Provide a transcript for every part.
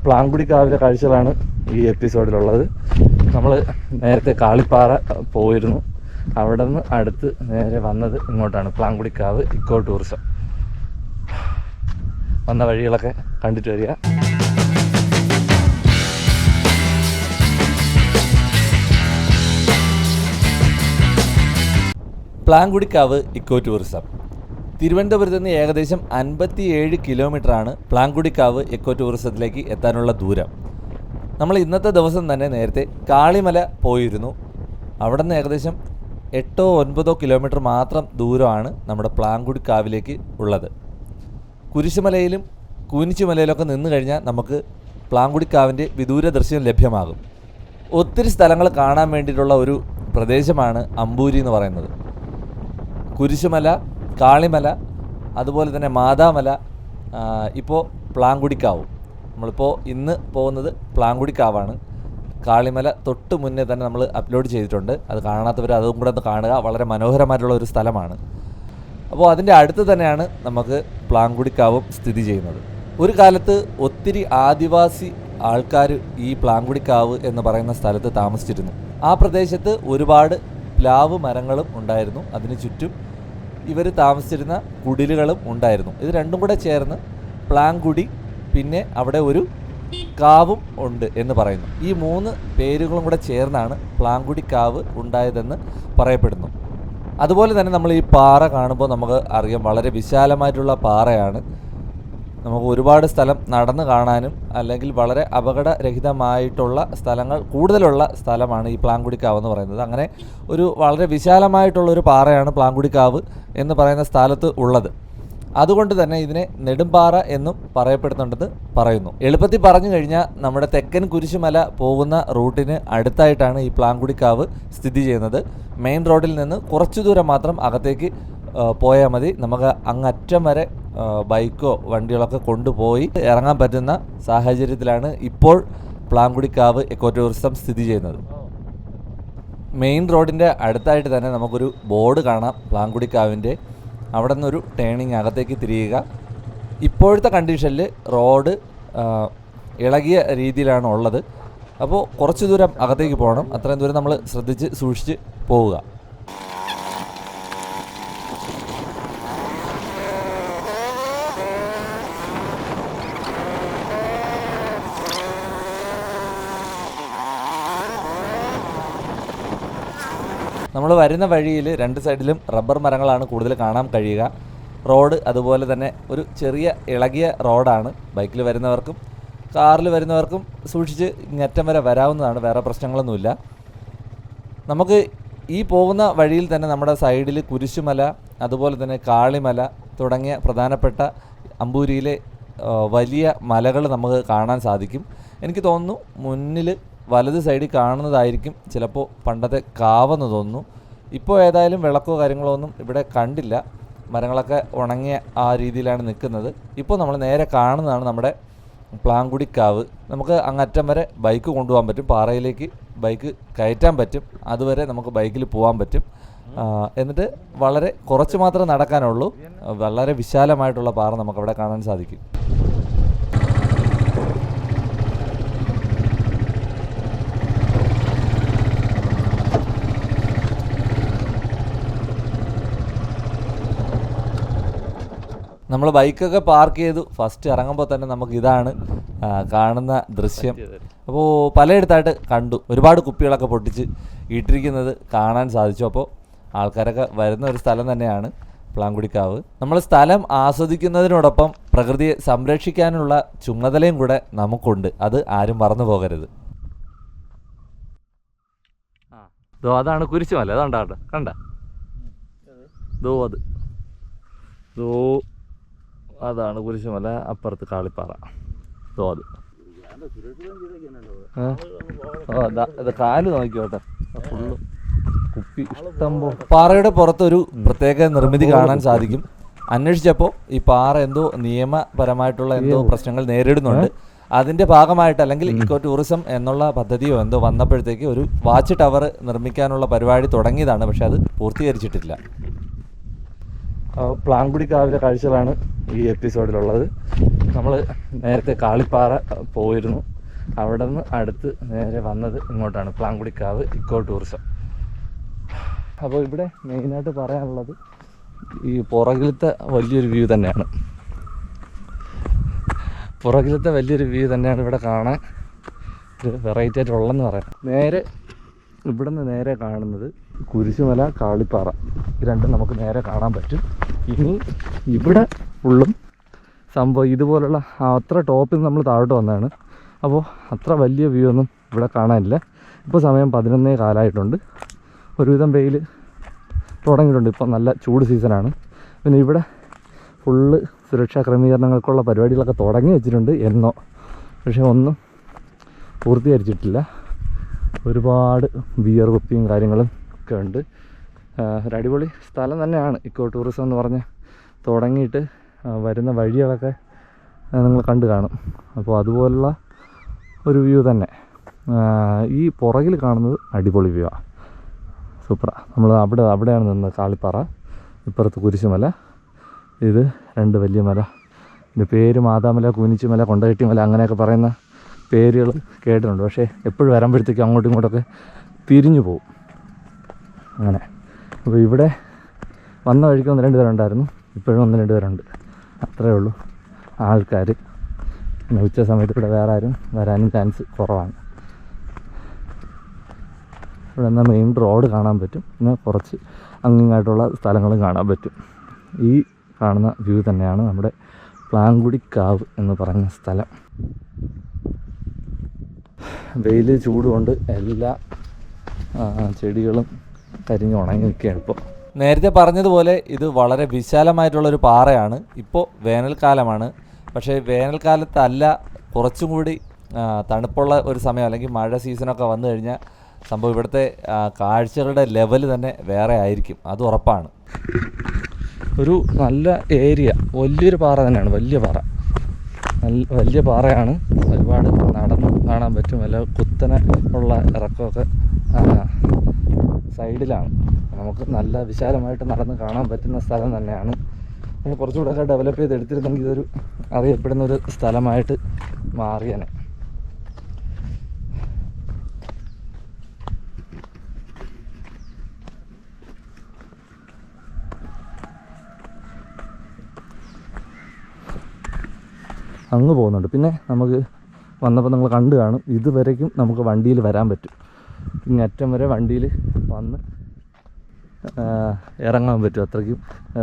പ്ലാങ്കുടി കാവിലെ കാഴ്ചകളാണ് ഈ എപ്പിസോഡിലുള്ളത്. നമ്മൾ നേരത്തെ കാളിപ്പാറ പോയിരുന്നു, അവിടെ നിന്ന് അടുത്ത് നേരെ വന്നത് ഇങ്ങോട്ടാണ്, പ്ലാങ്കുടിക്കാവ് ഇക്കോ ടൂറിസം. വന്ന വഴികളൊക്കെ കണ്ടിട്ട് വരിക. പ്ലാങ്കുടിക്കാവ് ഇക്കോ ടൂറിസം തിരുവനന്തപുരത്ത് നിന്ന് ഏകദേശം 57 കിലോമീറ്ററാണ് പ്ലാങ്കുടിക്കാവ് ഇക്കോ ടൂറിസത്തിലേക്ക് എത്താനുള്ള ദൂരം. നമ്മൾ ഇന്നത്തെ ദിവസം തന്നെ നേരത്തെ കാളിമല പോയിരുന്നു. അവിടെ നിന്ന് ഏകദേശം 8-9 കിലോമീറ്റർ മാത്രം ദൂരമാണ് നമ്മുടെ പ്ലാങ്കുടിക്കാവിലേക്ക് ഉള്ളത്. കുരിശുമലയിലും കൂനിച്ചുമലയിലൊക്കെ നിന്ന് കഴിഞ്ഞാൽ നമുക്ക് പ്ലാങ്കുടിക്കാവിൻ്റെ വിദൂര ദൃശ്യം ലഭ്യമാകും. ഒത്തിരി സ്ഥലങ്ങൾ കാണാൻ വേണ്ടിയിട്ടുള്ള ഒരു പ്രദേശമാണ് അമ്പൂരി എന്ന് പറയുന്നത്. കുരിശുമല, കാളിമല, അതുപോലെ തന്നെ മാതാമല, ഇപ്പോൾ പ്ലാങ്കുടിക്കാവും. നമ്മളിപ്പോൾ ഇന്ന് പോകുന്നത് പ്ലാങ്കുടിക്കാവാണ്. കാളിമല തൊട്ട് മുന്നേ തന്നെ നമ്മൾ അപ്ലോഡ് ചെയ്തിട്ടുണ്ട്, അത് കാണാത്തവർ അതും കൂടെ ഒന്ന് കാണുക. വളരെ മനോഹരമായിട്ടുള്ള ഒരു സ്ഥലമാണ്. അപ്പോൾ അതിൻ്റെ അടുത്ത് തന്നെയാണ് നമുക്ക് പ്ലാങ്കുടിക്കാവും സ്ഥിതി ചെയ്യുന്നത്. ഒരു കാലത്ത് ഒത്തിരി ആദിവാസി ആൾക്കാർ ഈ പ്ലാങ്കുടിക്കാവ് എന്ന് പറയുന്ന സ്ഥലത്ത് താമസിച്ചിരുന്നു. ആ പ്രദേശത്ത് ഒരുപാട് പ്ലാവ് മരങ്ങളും ഉണ്ടായിരുന്നു. അതിന് ചുറ്റും ഇവർ താമസിച്ചിരുന്ന കുടിലുകളും ഉണ്ടായിരുന്നു. ഇത് രണ്ടും കൂടെ ചേർന്ന് പ്ലാങ്കുടി, പിന്നെ അവിടെ ഒരു കാവും ഉണ്ട് എന്ന് പറയുന്നു. ഈ 3 പേരുകളും കൂടെ ചേർന്നാണ് പ്ലാങ്കുടിക്കാവ് ഉണ്ടായതെന്ന് പറയപ്പെടുന്നു. അതുപോലെ തന്നെ നമ്മൾ ഈ പാറ കാണുമ്പോൾ നമുക്ക് അറിയാം, വളരെ വിശാലമായിട്ടുള്ള പാറയാണ്. നമുക്ക് ഒരുപാട് സ്ഥലം നടന്ന് കാണാനും അല്ലെങ്കിൽ വളരെ അപകടരഹിതമായിട്ടുള്ള സ്ഥലങ്ങൾ കൂടുതലുള്ള സ്ഥലമാണ് ഈ പ്ലാങ്കുടിക്കാവ് എന്ന് പറയുന്നത്. അങ്ങനെ ഒരു വളരെ വിശാലമായിട്ടുള്ളൊരു പാറയാണ് പ്ലാങ്കുടിക്കാവ് എന്ന് പറയുന്ന സ്ഥലത്ത് ഉള്ളത്. അതുകൊണ്ട് തന്നെ ഇതിനെ നെടുമ്പാറ എന്നും പറയപ്പെടുന്നുണ്ടെന്ന് പറയുന്നു. എളുപ്പത്തിൽ പറഞ്ഞു കഴിഞ്ഞാൽ നമ്മുടെ തെക്കൻ കുരിശുമല പോകുന്ന റൂട്ടിന് അടുത്തായിട്ടാണ് ഈ പ്ലാങ്കുടിക്കാവ് സ്ഥിതി ചെയ്യുന്നത്. മെയിൻ റോഡിൽ നിന്ന് കുറച്ചു ദൂരം മാത്രം അകത്തേക്ക് പോയാൽ മതി. നമുക്ക് അങ്ങറ്റം വരെ ബൈക്കോ വണ്ടികളൊക്കെ കൊണ്ടുപോയി ഇറങ്ങാൻ പറ്റുന്ന സാഹചര്യത്തിലാണ് ഇപ്പോൾ പ്ലാങ്കുടിക്കാവ് എക്കോ ടൂറിസം സ്ഥിതി ചെയ്യുന്നത്. മെയിൻ റോഡിൻ്റെ അടുത്തായിട്ട് തന്നെ നമുക്കൊരു ബോർഡ് കാണാം പ്ലാങ്കുടിക്കാവിൻ്റെ. അവിടെ നിന്നൊരു ടേണിങ് അകത്തേക്ക് തിരിയുക. ഇപ്പോഴത്തെ കണ്ടീഷനിൽ റോഡ് ഇളകിയ രീതിയിലാണ് ഉള്ളത്. അപ്പോൾ കുറച്ച് ദൂരം അകത്തേക്ക് പോകണം. അത്രയും ദൂരം നമ്മൾ ശ്രദ്ധിച്ച് സൂക്ഷിച്ച് പോവുക. നമ്മൾ വരുന്ന വഴിയിൽ 2 സൈഡിലും റബ്ബർ മരങ്ങളാണ് കൂടുതൽ കാണാൻ കഴിയുക. റോഡ് അതുപോലെ തന്നെ ഒരു ചെറിയ ഇളകിയ റോഡാണ്. ബൈക്കിൽ വരുന്നവർക്കും കാറിൽ വരുന്നവർക്കും സൂക്ഷിച്ച് ഇങ്ങറ്റം വരെ വരാവുന്നതാണ്, വേറെ പ്രശ്നങ്ങളൊന്നുമില്ല. നമുക്ക് ഈ പോകുന്ന വഴിയിൽ തന്നെ നമ്മുടെ സൈഡിൽ കുരിശുമല, അതുപോലെ തന്നെ കാളിമല തുടങ്ങിയ പ്രധാനപ്പെട്ട അമ്പൂരിയിലെ വലിയ മലകൾ നമുക്ക് കാണാൻ സാധിക്കും. എനിക്ക് തോന്നുന്നു മുന്നിൽ വലത് സൈഡിൽ കാണുന്നതായിരിക്കും ചിലപ്പോൾ പണ്ടത്തെ കാവെന്ന് തോന്നുന്നു. ഇപ്പോൾ ഏതായാലും വിളക്കോ കാര്യങ്ങളോ ഒന്നും ഇവിടെ കണ്ടില്ല. മരങ്ങളൊക്കെ ഉണങ്ങിയ ആ രീതിയിലാണ് നിൽക്കുന്നത്. ഇപ്പോൾ നമ്മൾ നേരെ കാണുന്നതാണ് നമ്മുടെ പ്ലാങ്കുടിക്കാവ്. നമുക്ക് അങ്ങറ്റം വരെ ബൈക്ക് കൊണ്ടുപോകാൻ പറ്റും, പാറയിലേക്ക് ബൈക്ക് കയറ്റാൻ പറ്റും, അതുവരെ നമുക്ക് ബൈക്കിൽ പോകാൻ പറ്റും. എന്നിട്ട് വളരെ കുറച്ച് മാത്രമേ നടക്കാനുള്ളൂ. വളരെ വിശാലമായിട്ടുള്ള പാറ നമുക്കവിടെ കാണാൻ സാധിക്കും. നമ്മൾ ബൈക്കൊക്കെ പാർക്ക് ചെയ്തു ഫസ്റ്റ് ഇറങ്ങുമ്പോൾ തന്നെ നമുക്ക് ഇതാണ് കാണുന്ന ദൃശ്യം. അപ്പോൾ പലയിടത്തായിട്ട് കണ്ടു, ഒരുപാട് കുപ്പികളൊക്കെ പൊട്ടിച്ച് ഇട്ടിരിക്കുന്നത് കാണാൻ സാധിച്ചു. അപ്പോൾ ആൾക്കാരൊക്കെ വരുന്ന ഒരു സ്ഥലം തന്നെയാണ് പ്ലാങ്കുടിക്കാവ്. നമ്മൾ സ്ഥലം ആസ്വദിക്കുന്നതിനോടൊപ്പം പ്രകൃതിയെ സംരക്ഷിക്കാനുള്ള ചുമതലയും കൂടെ നമുക്കുണ്ട്. അത് ആരും മറന്നു പോകരുത്. അതാണ് കുരിശുമല, അതാണ്ടാ കണ്ട അതാണ് കുരിശുമല. അപ്പുറത്ത് കാളിപ്പാറ. അത് കാല് നോക്കിയോട്ടെ, ഫുള്ള് കുപ്പി ഇഷ്ടംപോ. പാറയുടെ പുറത്തൊരു പ്രത്യേക നിർമ്മിതി കാണാൻ സാധിക്കും. അന്വേഷിച്ചപ്പോൾ ഈ പാറ എന്തോ നിയമപരമായിട്ടുള്ള എന്തോ പ്രശ്നങ്ങൾ നേരിടുന്നുണ്ട്. അതിൻ്റെ ഭാഗമായിട്ട് അല്ലെങ്കിൽ ഇക്കോ ടൂറിസം എന്നുള്ള പദ്ധതിയോ എന്തോ വന്നപ്പോഴത്തേക്ക് ഒരു വാച്ച് ടവർ നിർമ്മിക്കാനുള്ള പരിപാടി തുടങ്ങിയതാണ്. പക്ഷെ അത് പൂർത്തീകരിച്ചിട്ടില്ല. പ്ലാങ്കുടി കാവിലെ കാഴ്ചകളാണ് ഈ എപ്പിസോഡിലുള്ളത്. നമ്മൾ നേരത്തെ കാളിപ്പാറ പോയിരുന്നു, അവിടെ നിന്ന് അടുത്ത് നേരെ വന്നത് ഇങ്ങോട്ടാണ്, പ്ലാങ്കുടിക്കാവ് ഇക്കോ ടൂറിസം. അപ്പോൾ ഇവിടെ മെയിനായിട്ട് പറയാനുള്ളത് ഈ പുറകിലത്തെ വലിയൊരു വ്യൂ തന്നെയാണ്. ഇവിടെ കാണാൻ ഒരു വെറൈറ്റി ആയിട്ടുള്ളതെന്ന് പറയാം. ഇവിടെ നിന്ന് നേരെ കാണുന്നത് കുരിശുമല, കാളിപ്പാറ, രണ്ടും നമുക്ക് നേരെ കാണാൻ പറ്റും. ഇനി ഇവിടെ ഫുള്ളും സംഭവം ഇതുപോലുള്ള അത്ര ടോപ്പിൽ നമ്മൾ താഴോട്ട് വന്നതാണ്. അപ്പോൾ അത്ര വലിയ വ്യൂ ഒന്നും ഇവിടെ കാണാനില്ല. ഇപ്പോൾ സമയം 11:15 ഒരുവിധം വെയിൽ തുടങ്ങിയിട്ടുണ്ട്. ഇപ്പം നല്ല ചൂട് സീസണാണ്. പിന്നെ ഇവിടെ ഫുള്ള് സുരക്ഷാ ക്രമീകരണങ്ങൾക്കുള്ള പരിപാടികളൊക്കെ തുടങ്ങി വെച്ചിട്ടുണ്ട് എന്നോ, പക്ഷേ ഒന്നും പൂർത്തീകരിച്ചിട്ടില്ല. ഒരുപാട് ബിയർ കുപ്പിയും കാര്യങ്ങളും ഒക്കെ ഉണ്ട്. ഒരടിപൊളി സ്ഥലം തന്നെയാണ് ഇക്കോ ടൂറിസം എന്ന് പറഞ്ഞ് തുടങ്ങിയിട്ട് വരുന്ന വഴികളൊക്കെ നിങ്ങൾ കണ്ടു കാണും. അപ്പോൾ അതുപോലുള്ള ഒരു വ്യൂ തന്നെ. ഈ പുറകിൽ കാണുന്നത് അടിപൊളി വ്യൂ ആണ്, സൂപ്പറാണ്. നമ്മൾ അവിടെയാണ് നിന്നത്, കാളിപ്പാറ, ഇപ്പുറത്ത് കുരിശുമല, ഇത് രണ്ട് വലിയ മല. ഇതിൻ്റെ പേര് മാതാമല, കൂനിച്ചുമല, കൊണ്ടകെട്ടിമല അങ്ങനെയൊക്കെ പറയുന്ന പേരുകൾ കേട്ടിട്ടുണ്ട്. പക്ഷേ എപ്പോഴും വരുമ്പോഴത്തേക്കും അങ്ങോട്ടും ഇങ്ങോട്ടൊക്കെ പിരിഞ്ഞു പോവും അങ്ങനെ. അപ്പോൾ ഇവിടെ വന്ന വഴിക്ക് 1-2 പേരുണ്ടായിരുന്നു, ഇപ്പോഴും 1-2 പേരുണ്ട്, അത്രയേ ഉള്ളൂ ആൾക്കാർ. പിന്നെ ഉച്ച സമയത്ത് ഇവിടെ വേറെ ആരും വരാനും ചാൻസ് കുറവാണ്. ഇവിടെ എന്നാൽ മെയിൻ റോഡ് കാണാൻ പറ്റും, പിന്നെ കുറച്ച് അങ്ങിങ്ങായിട്ടുള്ള സ്ഥലങ്ങളും കാണാൻ പറ്റും. ഈ കാണുന്ന വ്യൂ തന്നെയാണ് നമ്മുടെ പ്ലാങ്കുടിക്കാവ് എന്ന് പറഞ്ഞ സ്ഥലം. വെയിൽ ചൂടുകൊണ്ട് എല്ലാ ചെടികളും കരിഞ്ഞ് ഉണങ്ങി നിൽക്കുകയാണ് ഇപ്പോൾ. നേരത്തെ പറഞ്ഞതുപോലെ ഇത് വളരെ വിശാലമായിട്ടുള്ളൊരു പാറയാണ്. ഇപ്പോൾ വേനൽക്കാലമാണ്, പക്ഷേ വേനൽക്കാലത്തല്ല, കുറച്ചും കൂടി തണുപ്പുള്ള ഒരു സമയം അല്ലെങ്കിൽ മഴ സീസണൊക്കെ വന്നു കഴിഞ്ഞാൽ സംഭവം ഇവിടുത്തെ കാഴ്ചകളുടെ ലെവൽ തന്നെ വേറെ ആയിരിക്കും, അത് ഉറപ്പാണ്. ഒരു നല്ല ഏരിയ, വലിയൊരു പാറ തന്നെയാണ്, വലിയ പാറയാണ്. ഒരുപാട് നടന്ന് കാണാൻ പറ്റും. വല്ല കുത്തനെ ഉള്ള ഇറക്കമൊക്കെ സൈഡിലാണ്. നമുക്ക് നല്ല വിശാലമായിട്ട് നടന്ന് കാണാൻ പറ്റുന്ന സ്ഥലം തന്നെയാണ്. പിന്നെ കുറച്ചുകൂടെയൊക്കെ ഡെവലപ്പ് ചെയ്ത് എടുത്തിരുന്നെങ്കിൽ ഇതൊരു അറിയപ്പെടുന്നൊരു സ്ഥലമായിട്ട് മാറിയനെ. അങ്ങ് പോകുന്നുണ്ട്. പിന്നെ നമുക്ക് വന്നപ്പോൾ നിങ്ങൾ കണ്ടു കാണും, ഇതുവരേക്കും നമുക്ക് വണ്ടിയിൽ വരാൻ പറ്റും. ഇങ്ങറ്റം വരെ വണ്ടിയിൽ വന്ന് ഇറങ്ങാൻ പറ്റും, അത്രയ്ക്കും.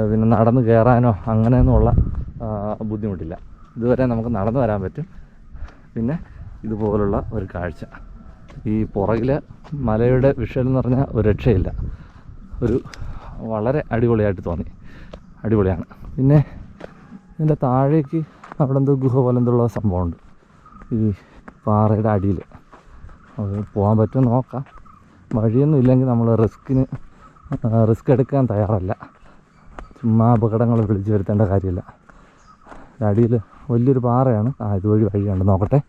പിന്നെ നടന്ന് കയറാനോ അങ്ങനെയൊന്നുമുള്ള ബുദ്ധിമുട്ടില്ല. ഇതുവരെ നമുക്ക് നടന്നു വരാൻ പറ്റും. പിന്നെ ഇതുപോലുള്ള ഒരു കാഴ്ച, ഈ പുറകിലെ മലയുടെ വിഷ്വൽ എന്ന് പറഞ്ഞാൽ ഒരു രക്ഷയില്ല. വളരെ അടിപൊളിയായിട്ട് തോന്നി, അടിപൊളിയാണ്. പിന്നെ ഇതിൻ്റെ താഴേക്ക് അവിടെ എന്തോ ഗുഹ പോലെ എന്തുള്ള സംഭവമുണ്ട് ഈ പാറയുടെ അടിയിൽ. അത് പോകാൻ പറ്റുമോ നോക്കാം. വഴിയൊന്നും ഇല്ലെങ്കിൽ നമ്മൾ റിസ്ക് എടുക്കാൻ തയ്യാറല്ല. ചുമ്മാ അപകടങ്ങൾ വിളിച്ചു വരുത്തേണ്ട കാര്യമില്ല. അടിയിൽ വലിയൊരു പാറയാണ്. ഇതുവഴി വഴിയുണ്ട്, നോക്കട്ടെ.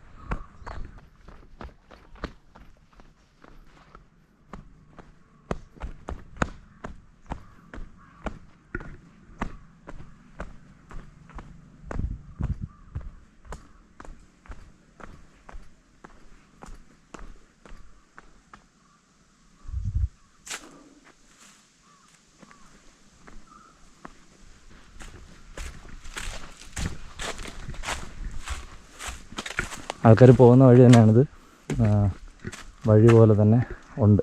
ആൾക്കാർ പോകുന്ന വഴി തന്നെയാണിത്. വഴി പോലെ തന്നെ ഉണ്ട്,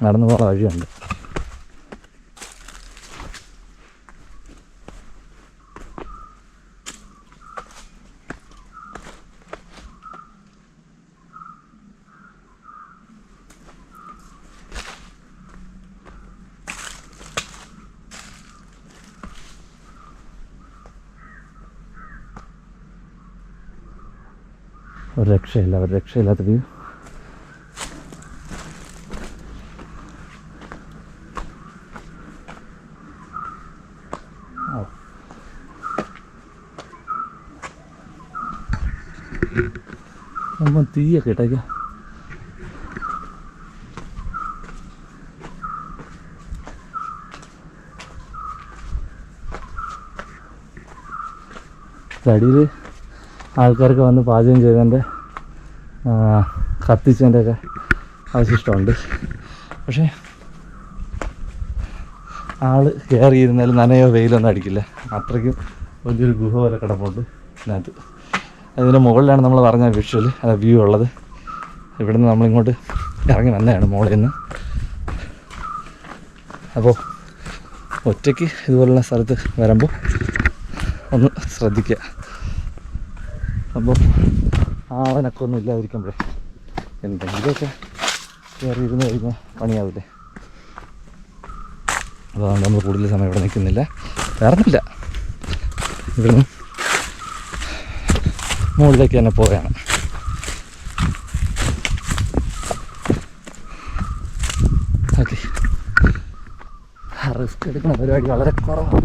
നടന്നു പോകുന്ന വഴിയുണ്ട്. ഒരു രക്ഷയില്ലാത്ത വ്യൂ. നമ്മൾ തീയൊക്കെ ഇട്ടേക്കാം. അടിയിൽ ആൾക്കാർക്ക് വന്ന് പാചകം ചെയ്തതിൻ്റെ കത്തിച്ചതിൻ്റെയൊക്കെ അവശിഷ്ടമുണ്ട്. പക്ഷേ ആൾ കയറിയിരുന്നാലും നനയോ വെയിലൊന്നും അടിക്കില്ല. അത്രയ്ക്കും വലിയൊരു ഗുഹ പോലെ കിടപ്പുണ്ട് ഇതിനകത്ത്. അതിൻ്റെ മുകളിലാണ് നമ്മൾ പറഞ്ഞ വിഷ്വൽ വ്യൂ ഉള്ളത്. ഇവിടുന്ന് നമ്മളിങ്ങോട്ട് ഇറങ്ങി വന്നതാണ് മുകളിൽ നിന്ന്. അപ്പോൾ ഒറ്റയ്ക്ക് ഇതുപോലുള്ള സ്ഥലത്ത് വരുമ്പോൾ ഒന്ന് ശ്രദ്ധിക്കുക. അപ്പോൾ ആവനൊക്കെ ഒന്നും ഇല്ലാതിരിക്കുമ്പോഴേ എന്തെങ്കിലുമൊക്കെ കയറി ഇരുന്ന് കഴിഞ്ഞാൽ പണിയാവില്ലേ. അപ്പോൾ നമ്മൾ കൂടുതൽ സമയം ഇവിടെ നിൽക്കുന്നില്ല, വേറൊന്നുമില്ല, ഇവിടുന്ന് മുകളിലേക്ക് തന്നെ പോവുകയാണ്. ഓക്കെ, റിസ്ക് എടുക്കുന്ന പരിപാടി വളരെ കുറവാണ്.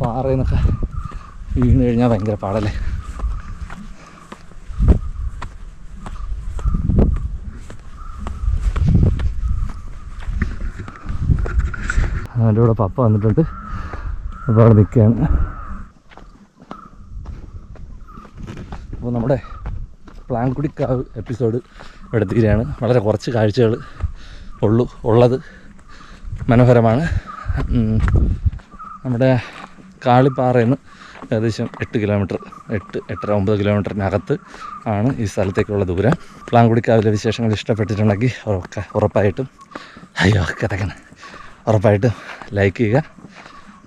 പാറയിൽ നിന്നൊക്കെ വീണ് കഴിഞ്ഞാൽ ഭയങ്കര പാടല്ലേ. അതിൻ്റെ കൂടെ പപ്പ വന്നിട്ടുണ്ട്. അപ്പോൾ അവിടെ നിൽക്കുകയാണ്. അപ്പോൾ നമ്മുടെ പ്ലാങ്കുടിക്കാവ് എപ്പിസോഡ് ഇവിടെ തീരുകയാണ്. വളരെ കുറച്ച് കാഴ്ചകൾ ഉള്ളത് മനോഹരമാണ്. നമ്മുടെ കാളിപ്പാറയിൽ നിന്ന് ഏകദേശം 8-9 കിലോമീറ്ററിനകത്ത് ആണ് ഈ സ്ഥലത്തേക്കുള്ള ദൂരം. പ്ലാങ്കുടിക്കാവിലെ വിശേഷങ്ങൾ ഇഷ്ടപ്പെട്ടിട്ടുണ്ടെങ്കിൽ ഉറപ്പായിട്ടും ഉറപ്പായിട്ടും ലൈക്ക് ചെയ്യുക.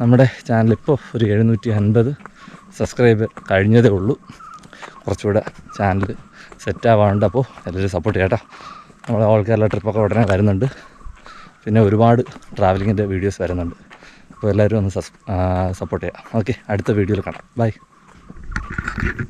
നമ്മുടെ ചാനലിപ്പോൾ ഒരു 750 സബ്സ്ക്രൈബ് കഴിഞ്ഞതേ ഉള്ളൂ. കുറച്ചുകൂടെ ചാനൽ സെറ്റാവാണ്ട്. അപ്പോൾ എല്ലാവരും സപ്പോർട്ട് ചെയ്യാം കേട്ടോ. നമ്മുടെ ഓൾ കേരള ട്രിപ്പൊക്കെ ഉടനെ വരുന്നുണ്ട്. പിന്നെ ഒരുപാട് ട്രാവലിങ്ങിൻ്റെ വീഡിയോസ് വരുന്നുണ്ട്. അപ്പോൾ എല്ലാവരും ഒന്ന് സപ്പോർട്ട് ചെയ്യാം. ഓക്കെ, അടുത്ത വീഡിയോയിൽ കാണാം. ബൈ.